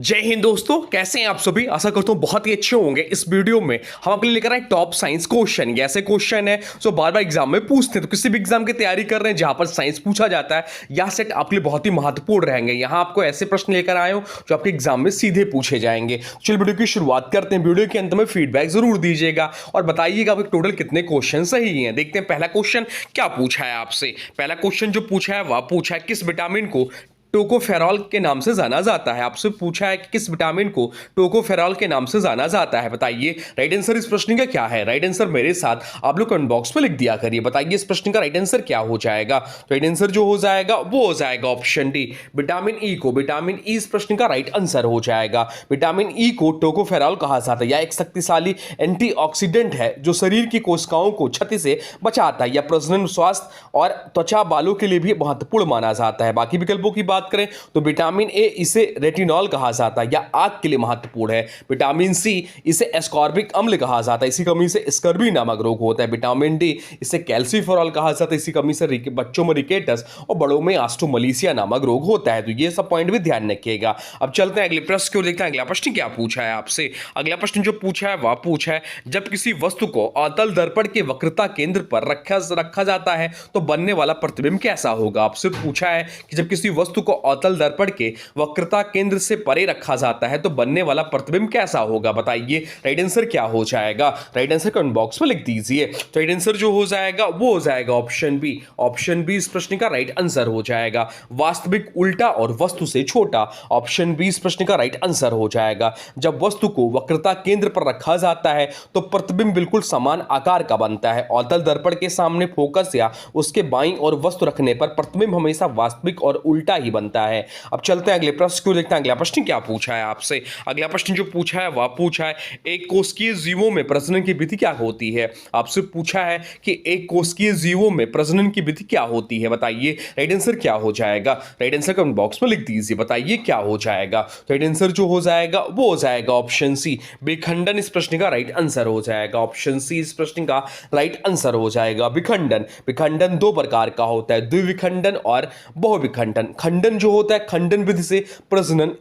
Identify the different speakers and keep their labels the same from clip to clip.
Speaker 1: जय हिंद दोस्तों, कैसे हैं आप सभी। आशा करता हूं बहुत ही अच्छे होंगे। इस वीडियो में हम आपके लिए लेकर आए टॉप साइंस क्वेश्चन। ये ऐसे क्वेश्चन है जो बार बार एग्जाम में पूछते हैं। तो किसी भी एग्जाम की तैयारी कर रहे हैं जहां पर साइंस पूछा जाता है, यह सेट आपके लिए बहुत ही महत्वपूर्ण रहेंगे। यहां आपको ऐसे प्रश्न लेकर आए हो जो आपके एग्जाम में सीधे पूछे जाएंगे। चलिए वीडियो की शुरुआत करते हैं। वीडियो के अंत में फीडबैक जरूर दीजिएगा और बताइएगा आपके टोटल कितने क्वेश्चन सही हैं। देखते हैं पहला क्वेश्चन क्या पूछा है आपसे। पहला क्वेश्चन जो पूछा है वह पूछा है किस विटामिन को टोकोफेरॉल के नाम से जाना जाता है। आपसे पूछा है कि किस विटामिन को टोकोफेरॉल के नाम से जाना जाता है। बताइए राइट आंसर इस प्रश्न का क्या है। राइट आंसर मेरे साथ आप लोग कमेंट बॉक्स में लिख दिया करिए। बताइए इस प्रश्न का राइट आंसर क्या हो जाएगा। तो राइट आंसर जो हो जाएगा वो हो जाएगा ऑप्शन डी, विटामिन ई को। विटामिन ई इस प्रश्न का राइट आंसर हो जाएगा। विटामिन ई को टोकोफेरॉल कहा जाता है। यह एक शक्तिशाली एंटीऑक्सीडेंट है जो शरीर की कोशिकाओं को क्षति से बचाता है। यह प्रजनन, स्वास्थ्य और त्वचा, बालों के लिए भी महत्वपूर्ण माना जाता है। बाकी विकल्पों की बात करें तो विटामिन ए इसे रेटिनॉल कहा जाता है, या आंख के लिए महत्वपूर्ण है। विटामिन सी इसे एस्कॉर्बिक अम्ल कहा जाता है, इसी कमी से स्कर्वी नामक रोग होता है। विटामिन डी इसे कैल्सीफेरॉल कहा जाता है, इसी कमी से बच्चों में रिकेटस और बड़ों में ऑस्टोमलेशिया नामक रोग होता है। तो ये सब पॉइंट भी ध्यान रखिएगा। अब चलते हैं अगले प्रश्न की ओर। देखते हैं अगला प्रश्न क्या पूछा है आपसे। अगला प्रश्न जो पूछा है वह पूछा है जब किसी वस्तु को अवतल दर्पण के वक्रता केंद्र पर रखा जाता है तो बनने वाला प्रतिबिंब कैसा होगा। आपसे पूछा है कि जब किसी वस्तु को अवतल दर्पण के वक्रता केंद्र से परे रखा जाता है तो बनने वाला प्रतिबिंब कैसा होगा। बताइए राइट आंसर क्या हो जाएगा। राइट आंसर कमेंट बॉक्स में लिख दीजिए। तो राइट आंसर जो हो जाएगा वो हो जाएगा ऑप्शन बी। ऑप्शन बी इस प्रश्न का राइट आंसर हो जाएगा, वास्तविक, उल्टा और वस्तु से छोटा। ऑप्शन बी इस प्रश्न का राइट आंसर हो जाएगा। जब वस्तु को वक्रता केंद्र पर रखा जाता है तो प्रतिबिंब बिल्कुल समान आकार का बनता है। अवतल दर्पण के सामने फोकस या उसके बाईं ओर वस्तु रखने पर प्रतिबिंब हमेशा वास्तविक और उल्टा ही बनता है। अब चलते हैं अगले प्रश्न को। देखते हैं अगला प्रश्न क्या पूछा है आपसे। अगला प्रश्न जो पूछा है वह पूछा है एक कोशिकीय जीवों में प्रजनन की विधि क्या होती है। आपसे पूछा है कि एक कोशिकीय जीवों में प्रजनन की विधि क्या होती है। बताइए राइट आंसर क्या हो जाएगा। राइट आंसर कमेंट बॉक्स में लिख दीजिए। बताइए क्या हो जाएगा। तो राइट आंसर जो हो जाएगा वो हो जाएगा ऑप्शन सी, विखंडन इस प्रश्न का राइट आंसर हो जाएगा। ऑप्शन सी इस प्रश्न का राइट आंसर हो जाएगा। विखंडन, विखंडन दो प्रकार का होता है, द्विविखंडन और बहुविखंडन। खंडन जो होता है खंडन विधि से प्रजनन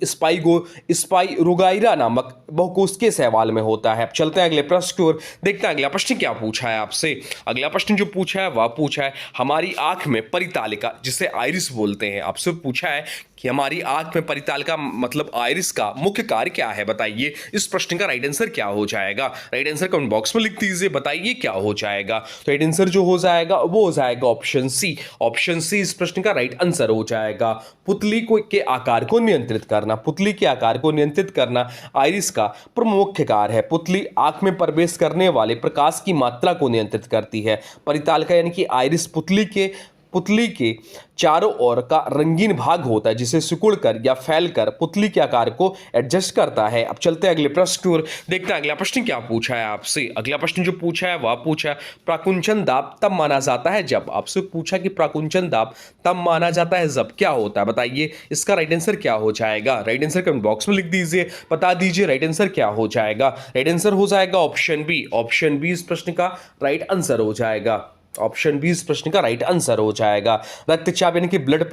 Speaker 1: स्पाइरोगाइरा नामक बहुकोशिकीय शैवाल में होता है। चलते हैं अगले प्रश्न की ओर। देखते हैं अगला प्रश्न क्या पूछा है आपसे। अगला प्रश्न जो पूछा है वह पूछा है हमारी आंख में परितालिका जिसे आइरिस बोलते हैं। आपसे पूछा है कि हमारी आंख में परितालिका मतलब आइरिस का मुख्य कार्य क्या है। बताइए इस प्रश्न का राइट आंसर क्या हो जाएगा। राइट आंसर कमेंट बॉक्स में लिख दीजिए। बताइए क्या हो जाएगा। तो राइट आंसर जो हो जाएगा वो हो जाएगा ऑप्शन सी। ऑप्शन सी इस प्रश्न का राइट आंसर हो जाएगा। पुतली को के आकार को नियंत्रित करना, पुतली के आकार को नियंत्रित करना आइरिस का प्रमुख कार्य है। पुतली आंख में प्रवेश करने वाले प्रकाश की मात्रा को नियंत्रित करती है। परितालिका यानी कि आइरिस पुतली के चारों ओर का रंगीन भाग होता है जिसे सिकुड़कर या फैलकर पुतली के आकार को एडजस्ट करता है। अब चलते हैं अगले प्रश्न की ओर। देखते हैं अगला प्रश्न क्या पूछा है आपसे। अगला प्रश्न जो पूछा है वह पूछा है प्राकुंचन दाब तब माना जाता है जब। आपसे पूछा कि प्राकुंचन दाब तब माना जाता है जब क्या होता है। बताइए इसका राइट आंसर क्या हो जाएगा। राइट आंसर कमेंट बॉक्स में लिख दीजिए। बता दीजिए राइट आंसर क्या हो जाएगा। राइट आंसर हो जाएगा ऑप्शन बी। ऑप्शन बी इस प्रश्न का राइट आंसर हो जाएगा। ऑप्शन बी इस प्रश्न का राइट आंसर हो जाएगा। रक्तचाप यानी कि ब्लड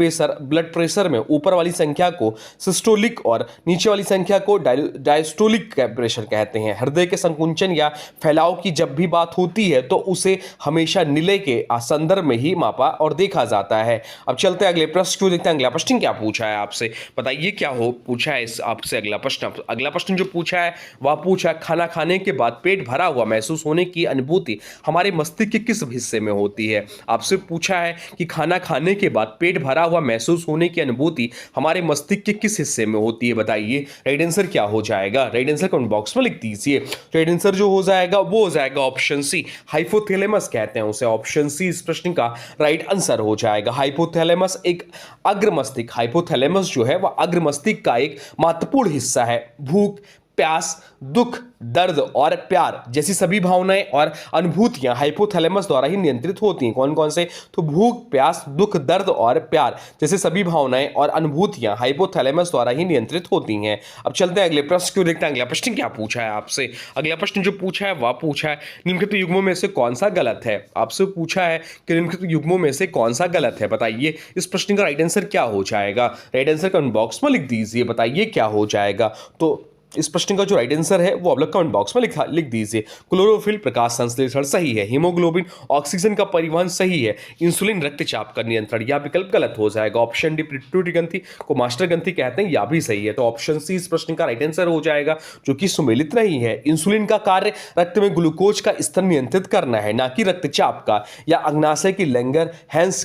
Speaker 1: प्रेशर में ऊपर वाली संख्या को सिस्टोलिक और नीचे वाली संख्या को डायस्टोलिक प्रेशर कहते हैं। हृदय के संकुचन या फैलाव की जब भी बात होती है तो उसे हमेशा नीले के संदर्भ में ही मापा और देखा जाता है। अब चलते हैं अगले प्रश्न को। देखते हैं अगला प्रश्न क्या पूछा है आपसे। बताइए क्या हो पूछा है आपसे अगला प्रश्न। अगला प्रश्न जो पूछा है वह पूछा है खाना खाने के बाद पेट भरा हुआ महसूस होने की अनुभूति हमारे मस्तिष्क के किस हिस्से में होती है। आपसे पूछा है कि खाना खाने के बाद पेट भरा हुआ महसूस होने की अनुभूति हमारे मस्तिष्क के किस हिस्से में होती है। बताइए राइट आंसर क्या हो जाएगा। राइट आंसर कमेंट बॉक्स में लिख दीजिए। राइट आंसर जो हो जाएगा वो हो जाएगा ऑप्शन सी, हाइपोथैलेमस कहते हैं उसे। ऑप्शन सी इस प्रश्न का राइट आंसर हो जाएगा। हाइपोथैलेमस एक अग्र मस्तिष्क, हाइपोथैलेमस जो है वह अग्र मस्तिष्क का एक महत्वपूर्ण हिस्सा है। भूख, प्यास, दुख, दर्द और प्यार जैसी सभी भावनाएं और अनुभूतियां हाइपोथैलेमस द्वारा ही नियंत्रित होती हैं। कौन कौन से? तो भूख, प्यास, दुख, दर्द और प्यार जैसे सभी भावनाएं और अनुभूतियां हाइपोथैलेमस द्वारा ही नियंत्रित होती हैं। अब चलते हैं अगले प्रश्न को देखते हैं। अगला प्रश्न क्या पूछा है आपसे? अगला प्रश्न जो पूछा है वह पूछा है निम्नलिखित युग्मों में से कौन सा गलत है। आपसे पूछा है कि निम्नलिखित युग्मों में से कौन सा गलत है, बताइए इस प्रश्न का राइट आंसर क्या हो जाएगा। राइट आंसर कमेंट बॉक्स में लिख दीजिए, बताइए क्या हो जाएगा। तो इस प्रश्न का जो राइट आंसर है वो आप लोग कमेंट बॉक्स में लिख दीजिए। क्लोरोफिल प्रकाश संश्लेषण सही है, हीमोग्लोबिन ऑक्सीजन का परिवहन सही है, इंसुलिन रक्तचाप का नियंत्रण, यह विकल्प गलत हो जाएगा। ऑप्शन डी पिट्यूटरी ग्रंथि को मास्टर ग्रंथि कहते हैं, यह भी सही है। तो ऑप्शन सी इस प्रश्न का राइट आंसर हो जाएगा, जो कि सुमेलित नहीं है। इंसुलिन का कार्य रक्त में ग्लूकोज का स्तर नियंत्रित करना है, ना कि रक्तचाप का, या अग्नाशय की लैंगर हैंस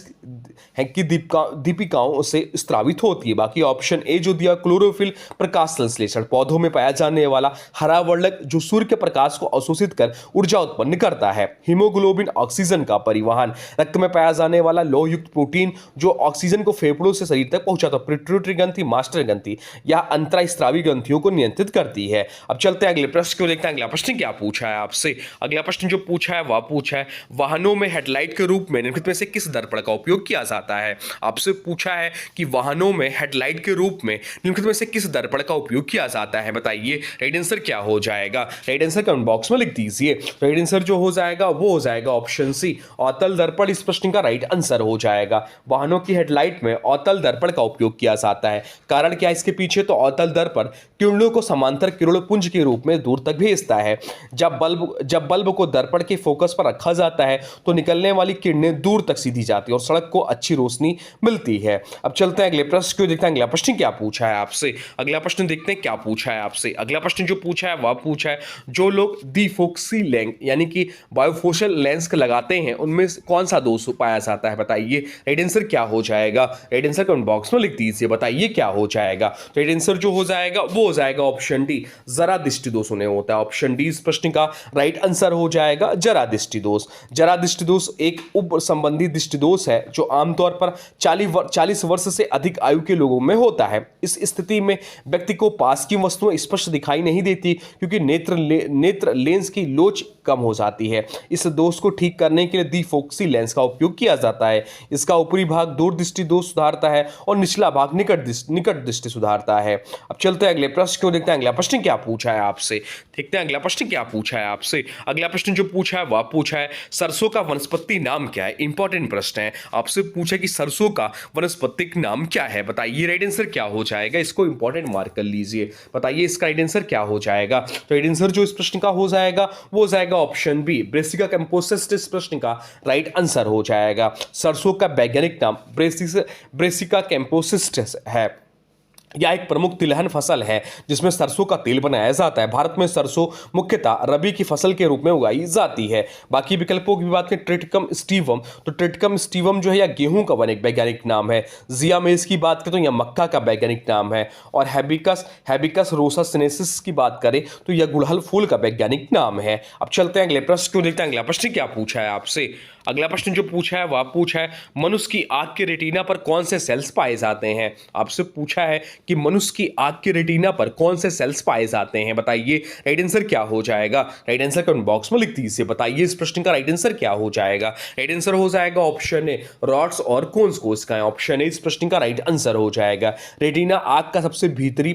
Speaker 1: की दीपिकाओं से स्त्रावित होती है। बाकी ऑप्शन ए जो दिया क्लोरोफिल प्रकाश संश्लेषण, पौधों में पाया जाने वाला हरा वर्णक जो सूर्य के प्रकाश को अवशोषित कर ऊर्जा उत्पन्न करता है। हीमोग्लोबिन ऑक्सीजन का परिवहन, रक्त में पाया जाने वाला लौह युक्त प्रोटीन जो ऑक्सीजन को फेफड़ों से शरीर तक पहुंचाता है। पिट्यूटरी ग्रंथि, मास्टर ग्रंथि या अंतरास्त्रावी ग्रंथियों को नियंत्रित करती है। अब चलते हैं अगले प्रश्न को देखते हैं। अगला प्रश्न क्या पूछा है आपसे? अगला प्रश्न जो पूछा है वह पूछा है वाहनों में हेडलाइट के रूप में निम्नलिखित में से किस दर्पण का उपयोग किया जाता है। आपसे पूछा है कि वाहनों में हेडलाइट के रूप में निम्नलिखित में से किस दर्पण का उपयोग किया जाता है, बताइए राइट आंसर क्या हो जाएगा। राइट आंसर कमेंट बॉक्स में लिख दीजिए। राइट आंसर जो हो जाएगा वो हो जाएगा ऑप्शन सी, अवतल दर्पण इस प्रश्न का राइट आंसर हो जाएगा। वाहनों की हेडलाइट में अवतल दर्पण का उपयोग किया जाता है। कारण क्या है इसके पीछे? तो अवतल दर्पण किरणों को समांतर किरण पुंज के रूप में दूर तक भेजता है। जब बल्ब को दर्पण के फोकस पर रखा जाता है तो निकलने वाली किरणें दूर तक सीधी जाती है और सड़क को अच्छी रोशनी मिलती है। अब चलते हैं अगले प्रश्न को देखते हैं। अगला प्रश्न क्या पूछा है आपसे? अगला प्रश्न देखते हैं क्या पूछा है आपसे। अगला प्रश्न जो पूछा है वह पूछा है जो लोग डिफोक्सी लेंस यानी कि बायोफोशल लेंस लगाते हैं उनमें कौन सा दोष पाया जाता है, बताइए राइट आंसर क्या हो जाएगा। राइट आंसर कमेंट बॉक्स में लिख दीजिए, बताइए क्या हो जाएगा। राइट आंसर जो हो जाएगा वो हो जाएगा ऑप्शन डी, जरा दृष्टि दोष उन्हें होता है। ऑप्शन डी इस प्रश्न का राइट आंसर हो जाएगा, जरा दृष्टि दोष। जरा दृष्टि दोष एक उप संबंधी दृष्टि दोष है जो आमतौर पर 40 वर्ष से अधिक आयु के लोगों में होता है। इस स्थिति में व्यक्ति को पास की वस्तुएं स्पष्ट दिखाई नहीं देती क्योंकि नेत्र लेंस की लोच कम हो जाती है। इस दोष को ठीक करने के लिए डिफोक्सी लेंस का उपयोग किया जाता है। इसका ऊपरी भाग दूर दृष्टि दोष सुधारता है और निचला भाग निकट दृष्टि सुधारता है। अब चलते हैं अगले प्रश्न को देखते हैं। अगला प्रश्न क्या पूछा है आपसे, देखते हैं अगला प्रश्न क्या पूछा है आपसे। अगला प्रश्न जो पूछा है वह पूछा है सरसों का वनस्पति नाम क्या है। इंपॉर्टेंट प्रश्न है, आपसे पूछा कि सरसों का वनस्पतिक नाम क्या है, बताइए राइट आंसर क्या हो जाएगा। इसको इंपॉर्टेंट मार्क कर लीजिए, बताइए इसका राइट आंसर क्या हो जाएगा। तो राइट आंसर जो इस प्रश्न का हो जाएगा वो हो जाएगा ऑप्शन बी, ब्रेसिका कैम्पोसिस्ट इस प्रश्न का राइट आंसर हो जाएगा। सरसों का वैज्ञानिक नाम ब्रेसिका कैम्पोसिस्ट है। यह एक प्रमुख तिलहन फसल है जिसमें सरसों का तेल बनाया जाता है। भारत में सरसों मुख्यतः रबी की फसल के रूप में उगाई जाती है। बाकी विकल्पों की बात करें ट्रिटिकम स्टीवम, तो ट्रिटिकम स्टीवम जो है यह गेहूं का वैज्ञानिक नाम है। जिया मेज की बात करें तो यह मक्का का वैज्ञानिक नाम है। और हैबिकस रोसा सिनेसिस की बात करें तो यह गुड़हल फूल का वैज्ञानिक नाम है। अब चलते हैं अगले प्रश्न को देखते हैं। अगला प्रश्न क्या पूछा है आपसे। अगला प्रश्न जो पूछा है वह पूछा है मनुष्य की आंख के रेटिना पर कौन से सेल्स पाए जाते हैं। आपसे पूछा है कि मनुष्य की आंख के रेटिना पर कौन से सेल्स पाए जाते हैं, बताइए राइट आंसर क्या हो जाएगा। राइट आंसर कमेंट बॉक्स में लिख दीजिए, बताइए इस प्रश्न का राइट आंसर क्या हो जाएगा। राइट आंसर हो जाएगा ऑप्शन ए, रॉड्स और कोन्स कोशिकाएं। ऑप्शन ए इस प्रश्न का राइट आंसर हो जाएगा। रेटिना आंख का सबसे भीतरी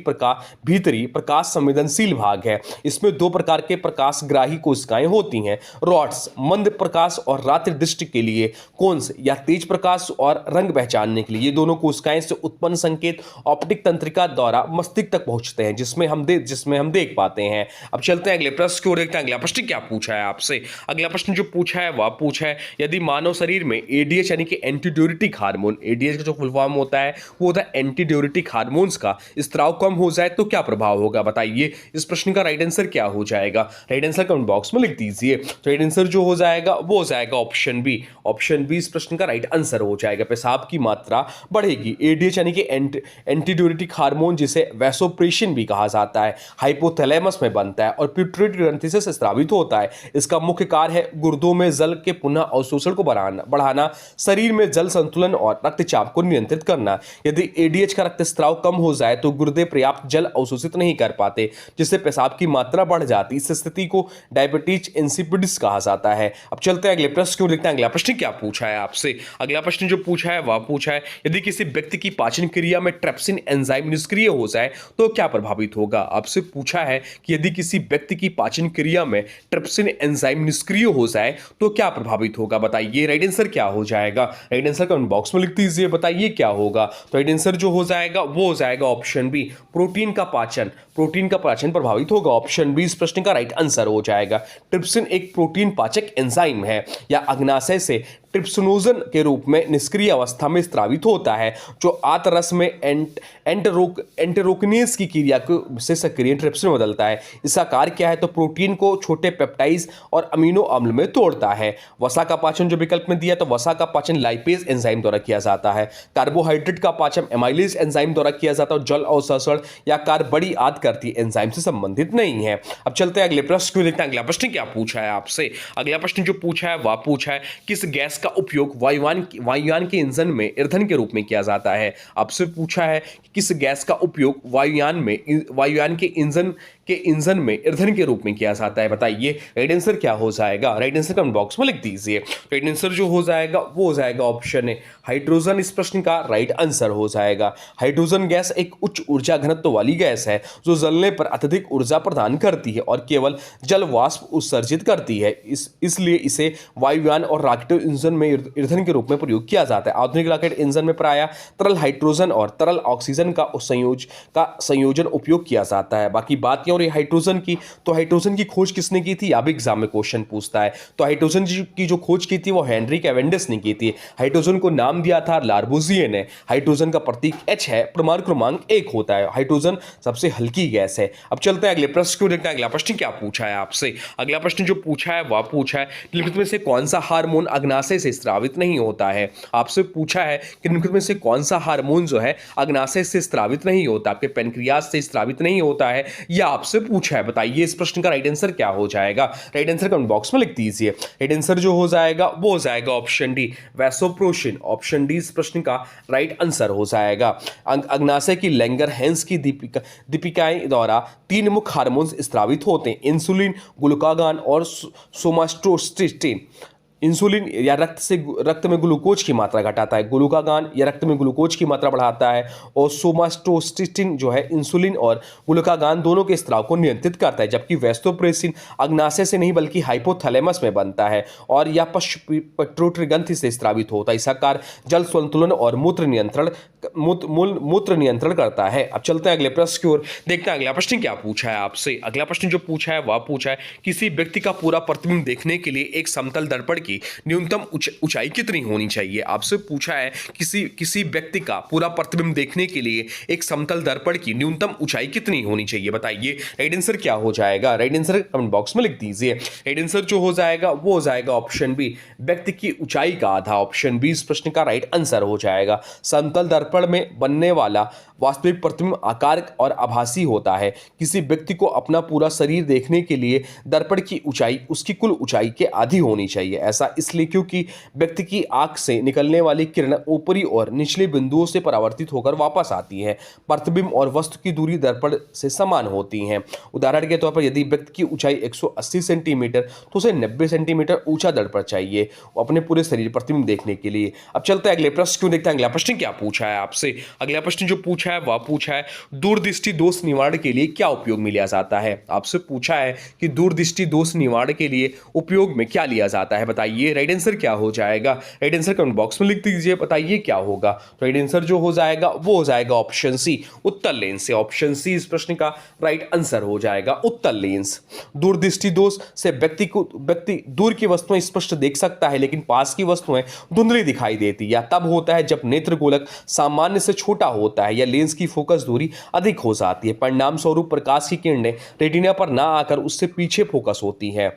Speaker 1: प्रकाश संवेदनशील भाग है। इसमें दो प्रकार के प्रकाशग्राही कोशिकाएं होती हैं, रॉड्स मंद प्रकाश और रात्रि दृष्टि के लिए, कोन्स या तेज प्रकाश और रंग पहचानने के लिए। ये दोनों कोशिकाएं से उत्पन्न संकेत ऑप्टिक तंत्रिका द्वारा मस्तिष्क तक पहुंचते हैं जिसमें हम देख पाते हैं। अब चलते हैं अगले प्रश्न की ओर देखते हैं। अगला प्रश्न क्या पूछा है आपसे। अगला प्रश्न जो पूछा है वह पूछा है यदि मानव शरीर में एडीएच यानी कि एंटीड्यूरेटिक हार्मोन, एडीएच का जो फुल फॉर्म होता है वो होता है एंटीड्यूरेटिक हार्मोन्स का स्त्राव कम हो जाए तो क्या प्रभाव होगा, बताइए इस प्रश्न का राइट आंसर क्या हो जाएगा। राइट आंसर कमेंट बॉक्स में लिख दीजिए। तो राइट आंसर जो हो जाएगा वो हो जाएगा ऑप्शन ऑप्शन बी इस प्रश्न का राइट आंसर हो जाएगा। पेशाब की मात्रा बढ़ेगी। एडीएच यानी कि एंटीडायरेटिक हार्मोन जिसे वैसोप्रेसिन भी कहा जाता है, हाइपोथैलेमस में बनता है और पिट्यूटरी ग्रंथि से स्रावित होता है। इसका मुख्य कार्य है गुर्दों में जल के पुनः अवशोषण को बढ़ाना, शरीर में जल संतुलन और रक्तचाप को नियंत्रित करना। यदि एडीएच का रक्तस्राव कम हो जाए तो गुर्दे पर्याप्त जल अवशोषित नहीं कर पाते, जिससे पेशाब की मात्रा बढ़ जाती। इस स्थिति को डायबिटीज इंसिपिडिस कहा जाता है। अब चलते हैं अगले प्रश्न को देखते हैं। अगला प्रश्न क्या पूछा है आपसे। अगला प्रश्न जो पूछा है वह पूछा है, यदि किसी व्यक्ति की पाचन क्रिया में ट्रिप्सिन एंजाइम निष्क्रिय हो जाए तो क्या प्रभावित होगा। आपसे पूछा है कि यदि किसी व्यक्ति की पाचन क्रिया में ट्रिप्सिन एंजाइम निष्क्रिय हो जाए तो क्या प्रभावित होगा, बताइए। राइट आंसर क्या हो जाएगा। राइट आंसर कमेंट बॉक्स में लिख दीजिए, बताइए क्या होगा। तो राइट आंसर जो हो जाएगा वो हो जाएगा ऑप्शन बी, प्रोटीन का पाचन प्रभावित होगा। ऑप्शन बी इस प्रश्न का राइट आंसर हो जाएगा। ट्रिप्सिन एक प्रोटीन पाचक एंजाइम है या अग्नाशय से ट्रिप्सिनोजन के रूप में निष्क्रिय अवस्था में स्रावित होता है, जो आंतररस में एंटेरोकिनेज की क्रिया को से सक्रिय ट्रिप्सिन बदलता है। इसका कार्य क्या है, तो प्रोटीन को छोटे पेप्टाइड्स और अमीनो अम्ल में तोड़ता है। वसा का पाचन जो विकल्प में दिया, तो वसा का पाचन लाइपेज एंजाइम द्वारा किया जाता है। कार्बोहाइड्रेट का पाचन एमाइलेज एंजाइम द्वारा किया जाता है। जल अवशोषण या कार्य बड़ी आद करती एंजाइम से संबंधित नहीं है। अब चलते हैं अगले प्रश्न को देखते हैं। अगला प्रश्न क्या पूछा है आपसे। अगला प्रश्न जो पूछा है वह पूछा है, किस गैस का उपयोग वायुयान के इंजन में ईंधन के रूप में किया जाता है। आपसे पूछा है कि किस गैस का उपयोग वायुयान के इंजन में ईंधन के रूप में किया जाता है, बताइए। राइट आंसर क्या हो जाएगा। राइट आंसर कमेंट बॉक्स में लिख दीजिए। राइट आंसर जो हो जाएगा वो हो जाएगा ऑप्शन ए, हाइड्रोजन इस प्रश्न का राइट आंसर हो जाएगा। हाइड्रोजन गैस एक उच्च ऊर्जा घनत्व वाली गैस है जो जलने पर अत्यधिक ऊर्जा प्रदान करती है और केवल जल वाष्प उत्सर्जित करती है। इसलिए इसे वायुयान और रॉकेट इंजन में ईंधन के रूप में प्रयोग किया जाता है। आधुनिक रॉकेट इंजन में प्रायः तरल हाइड्रोजन और तरल ऑक्सीजन का संयोजन उपयोग किया जाता है। बाकी बात और ये हाइड्रोजन की, तो हाइड्रोजन की खोज किसने की थी, अब एग्जाम में क्वेश्चन पूछता है। तो हाइड्रोजन की जो खोज की थी वो हेनरी कैवेंडिश ने की थी। हाइड्रोजन को नाम दिया था लार्बुजिए ने। हाइड्रोजन का प्रतीक H है, परमाणु क्रमांक 1 होता है। हाइड्रोजन सबसे हल्की गैस है। अब चलते हैं अगले प्रश्न को देखते हैं। अगला प्रश्न क्या पूछा है आपसे। अगला प्रश्न जो पूछा है वह पूछा है, निम्नलिखित में से कौन सा हार्मोन अग्नाशय से स्रावित नहीं होता है। आपसे पूछा है कि निम्नलिखित में से कौन सा हार्मोन जो है अग्नाशय से स्रावित नहीं होता, आपके पेनक्रियास से स्रावित नहीं होता है, या आपसे पूछा है, बताइए इस प्रश्न का राइट आंसर क्या हो जाएगा। राइट आंसर कमेंट बॉक्स में लिख दीजिए। राइट आंसर जो हो जाएगा वो हो जाएगा option D, vasopressin. Option D इस प्रश्न का राइट आंसर हो जाएगा। अग्नाशय की लैंगर-हैंस की दीपिकाएं द्वारा 3 मुख्य हार्मोन्स स्रावित होते हैं, इंसुलिन, ग्लूकागॉन और सोमाटोस्टेटिन। इंसुलिन या रक्त में ग्लूकोज की मात्रा घटाता है, ग्लूकागॉन या रक्त में ग्लूकोज की मात्रा बढ़ाता है, और सोमाटोस्टेटिन जो है इंसुलिन और ग्लूकागॉन दोनों के स्राव को नियंत्रित करता है। जबकि वैसोप्रेसिन अग्नाशय से नहीं बल्कि हाइपोथैलेमस में बनता है और यह पिट्यूटरी ग्रंथि से स्रावित होता है। इसका कार्य जल संतुलन और मूत्र नियंत्रण करता है। अब चलते हैं अगले प्रश्न की ओर, देखते हैं अगला प्रश्न क्या पूछा है आपसे। अगला प्रश्न जो पूछा है वह पूछा है, किसी व्यक्ति का पूरा प्रतिबिंब देखने के लिए एक समतल दर्पण की न्यूनतम ऊंचाई कितनी होनी चाहिए। आपसे पूछा है किसी व्यक्ति का पूरा प्रतिबिंब देखने के लिए एक समतल दर्पण की न्यूनतम ऊंचाई कितनी होनी चाहिए, बताइए। राइट आंसर क्या हो जाएगा। राइट आंसर कमेंट बॉक्स में लिख दीजिए। राइट आंसर जो हो जाएगा वो हो जाएगा ऑप्शन बी, व्यक्ति की ऊंचाई का आधा। ऑप्शन बी इस प्रश्न का राइट आंसर हो जाएगा। समतल दर्पण में बनने वाला वास्तविक प्रतिबिंब आकार और आभासी होता है। किसी व्यक्ति को अपना पूरा शरीर देखने के लिए दर्पण की ऊंचाई उसकी कुल ऊंचाई के आधी होनी चाहिए। ऐसा इसलिए क्योंकि व्यक्ति की आंख से निकलने वाली किरण ऊपरी और निचले बिंदुओं से परावर्तित होकर वापस आती है। प्रतिबिंब और वस्तु की दूरी दर्पण से समान होती है। उदाहरण के तौर पर यदि व्यक्ति की ऊंचाई 180 सेंटीमीटर तो उसे 90 सेंटीमीटर ऊंचा दर्पण चाहिए अपने पूरे शरीर प्रतिबिंब देखने के लिए। अब चलते हैं अगले प्रश्न क्यों देखते हैं। अगला प्रश्न क्या पूछा है आपसे। अगला प्रश्न जो पूछा है वह पूछा है, दूरदृष्टि दोष निवारण के लिए क्या उपयोग में लिया जाता है। आपसे पूछा है कि दूरदृष्टि दोष निवारण के लिए उपयोग में क्या लिया जाता है, बताइए। राइट आंसर क्या हो जाएगा। राइट आंसर कमेंट बॉक्स में लिख दीजिए, बताइए क्या होगा। तो राइट आंसर जो हो जाएगा वो हो जाएगा ऑप्शन सी, उत्तल लेंस से। ऑप्शन सी इस प्रश्न का राइट आंसर हो जाएगा, उत्तल लेंस। दूरदृष्टि दोष से व्यक्ति दूर की वस्तुएं स्पष्ट देख सकता है लेकिन पास की वस्तुएं धुंधली दिखाई देती है। तब होता है जब नेत्र गोलक सामान्य से छोटा होता है या लेंस की फोकस दूरी अधिक हो जाती है। परिणाम स्वरूप प्रकाश की किरणें रेटिना पर ना आकर उससे पीछे फोकस होती हैं।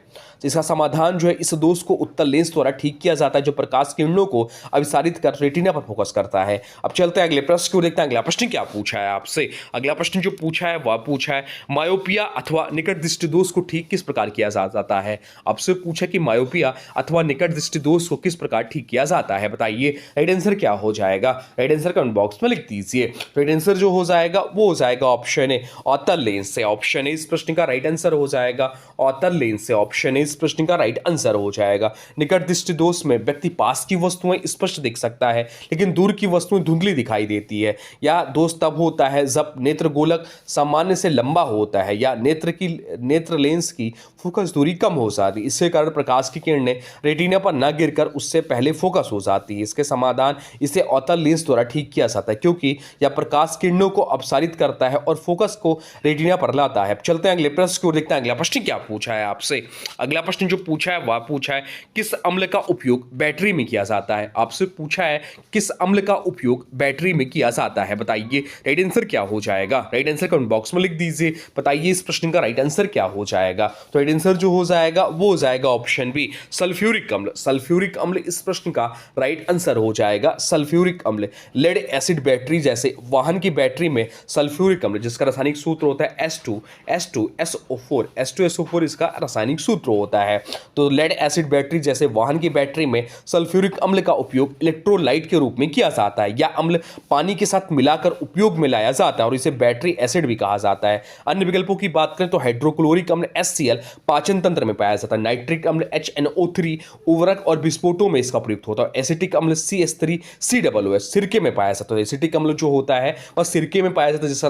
Speaker 1: इसका समाधान जो है, इस दोष को उत्तल लेंस द्वारा ठीक किया जाता है, जो प्रकाश किरणों को अभिसारित कर रेटिना पर फोकस करता है। अब चलते हैं अगले प्रश्न को देखते हैं। अगला प्रश्न क्या पूछा है आपसे। अगला प्रश्न जो पूछा है वह पूछा है मायोपिया अथवा निकट दृष्टि दोष को ठीक किस प्रकार किया जाता है। आपसे पूछा कि मायोपिया अथवा निकट दृष्टि दोष को किस प्रकार ठीक किया जाता है, बताइए राइट आंसर क्या हो जाएगा। राइट आंसर कमेंट बॉक्स में लिख दीजिए। राइट आंसर जो हो जाएगा वो हो जाएगा ऑप्शन ए, अवतल लेंस से। ऑप्शन ए इस प्रश्न का राइट आंसर हो जाएगा, अवतल लेंस से। ऑप्शन ए इस प्रश्न का राइट आंसर हो जाएगा। निकट दृष्टि दोष में व्यक्ति पास की वस्तुएं स्पष्ट देख सकता है, लेकिन दूर की वस्तुएं धुंधली दिखाई देती है। या दोष तब होता है जब नेत्र गोलक सामान्य से लंबा होता है या नेत्र लेंस की फोकस दूरी कम हो जाती है। इसके कारण प्रकाश की किरणें रेटिना पर न गिरकर उससे पहले फोकस हो जाती है। इसके समाधान इसे अवतल लेंस द्वारा ठीक किया जाता है, क्योंकि यह प्रकाश किरणों को अपसारित करता है और फोकस को रेटिना पर लाता है। चलते हैं अगले प्रश्न को देखते हैं। अगला प्रश्न क्या पूछा है आपसे। अगला प्रश्न जो पूछा है वह पूछा है किस अम्ल का उपयोग बैटरी में किया जाता है। आपसे पूछा है किस अम्ल का उपयोग बैटरी में किया जाता है, बताइए राइट आंसर क्या हो जाएगा। राइट आंसर कमेंट बॉक्स में लिख दीजिए। बताइए इस प्रश्न का राइट आंसर क्या हो जाएगा। तो राइट आंसर जो हो जाएगा वो हो जाएगा ऑप्शन बी, सल्फ्यूरिक अम्ल। सल्फ्यूरिक अम्ल इस प्रश्न का राइट आंसर हो जाएगा, सल्फ्यूरिक अम्ल। लेड एसिड बैटरी जैसे वाहन की बैटरी में सल्फ्यूरिक अम्ल, जिसका रासायनिक सूत्र होता है H2SO4 इसका रासायनिक सूत्र होता है। तो लेड एसिड बैटरी जैसे वाहन की बैटरी में सल्फ्यूरिक अम्ल का उपयोग इलेक्ट्रोलाइट के रूप में किया जाता है। यह अम्ल पानी के साथ मिलाकर उपयोग में लाया जाता है और इसे बैटरी एसिड भी कहा जाता है। अन्य विकल्पों की बात करें तो हाइड्रोक्लोरिक अम्ल HCl पाचन तंत्र में पाया जाता है। नाइट्रिक अम्ल HNO3 उर्वरक और विस्फोटों में इसका प्रयुक्त होता है। एसिटिक अम्ल CH3COOH सिरके में पाया जाता है। एसिटिक अम्ल जो होता है वह सिरके में पाया जाता है, जिसका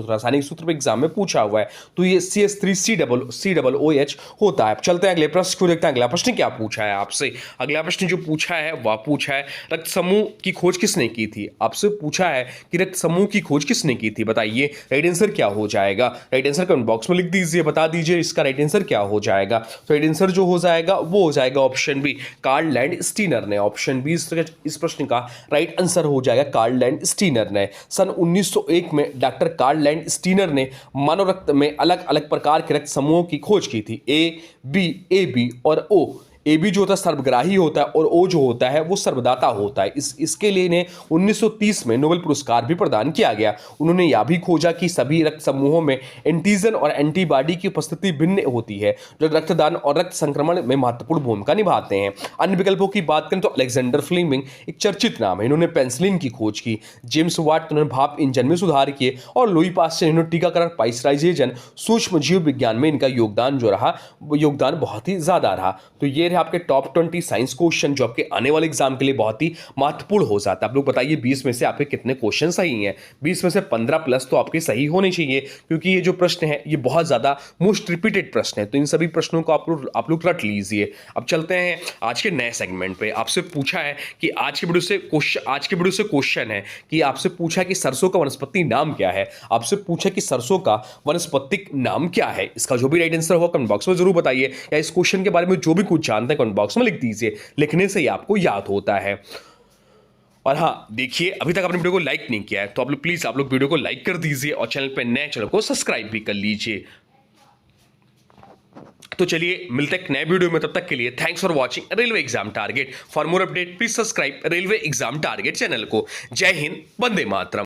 Speaker 1: रासायनिक सूत्र पे एग्जाम में पूछा हुआ है। तो ये CH3COOH होता है। चलते हैं अगले प्रश्न को देखते हैं। अगला प्रश्न क्या पूछा है आपसे। अगला प्रश्न जो पूछा है वह पूछा है रक्त समूह की खोज किसने की थी। आपसे पूछा है कि रक्त समूह की खोज किसने की थी, बताइए राइट आंसर क्या हो जाएगा। राइट आंसर कमेंट बॉक्स में लिख दीजिए, बता दीजिए इसका राइट आंसर क्या हो जाएगा। तो राइट आंसर जो हो जाएगा वो हो जाएगा option B, Karl Landsteiner ने। ऑप्शन बी इस प्रश्न का राइट आंसर हो जाएगा, कार्ल लैंड स्टीनर ने। सन 1901 में डॉक्टर कार्ल लैंड स्टीनर ने मानव रक्त में अलग अलग प्रकार के रक्त समूहों की खोज की थी, AB और O। ए बी जो होता है सर्वग्राही होता है और ओ जो होता है वो सर्वदाता होता है। इसके लिए इन्हें 1930 में नोबेल पुरस्कार भी प्रदान किया गया। उन्होंने यह भी खोजा कि सभी रक्त समूहों में एंटीजन और एंटीबॉडी की उपस्थिति भिन्न होती है, जो रक्तदान और रक्त संक्रमण में महत्वपूर्ण भूमिका निभाते हैं। अन्य विकल्पों की बात करें तो अलेक्जेंडर फ्लेमिंग एक चर्चित नाम है, इन्होंने पेंसिलिन की खोज की। जेम्स वाट उन्होंने भाप इंजन में सुधार किए और लुई पास्चर इन्होंने टीकाकरण पाश्चराइजेशन सूक्ष्म जीव विज्ञान में इनका योगदान जो रहा वो योगदान बहुत ही ज्यादा रहा। तो ये आपके टॉप 20 साइंस क्वेश्चन जो आपके आने वाले एग्जाम के लिए बहुत ही महत्वपूर्ण हो जाता है। आप लोग बताइए 20 में से आपके कितने क्वेश्चन सही हैं। 20 में से 15 प्लस तो आपके सही होने चाहिए, क्योंकि ये जो प्रश्न है ये बहुत ज्यादा मोस्ट रिपीटेड प्रश्न है। तो इन सभी प्रश्नों को आप लोग रट लीजिए। अब चलते हैं आज के नए सेगमेंट पे। आपसे पूछा है कि आज के वीडियो से क्वेश्चन है कि आपसे पूछा कि सरसों का वनस्पति नाम क्या है। आपसे पूछा कि सरसों का वनस्पतिक नाम क्या है। इसका जो भी राइट आंसर होगा कमेंट बॉक्स में जरूर बताइए, या इस क्वेश्चन के बारे में जो भी कुछ जानते हैं कमेंट बॉक्स में लिख दीजिए। लिखने से ही आपको याद होता है। और हाँ देखिए, अभी तक आपने वीडियो को लाइक नहीं किया है तो आप लोग वीडियो को लाइक कर दीजिए और चैनल पे नए चैनल को सब्सक्राइब भी कर लीजिए। तो चलिए मिलते हैं एक नए वीडियो में, तब तक के लिए thanks for watching railway exam target. For more update please subscribe railway exam target channel को। जय हिंद, वंदे मातरम।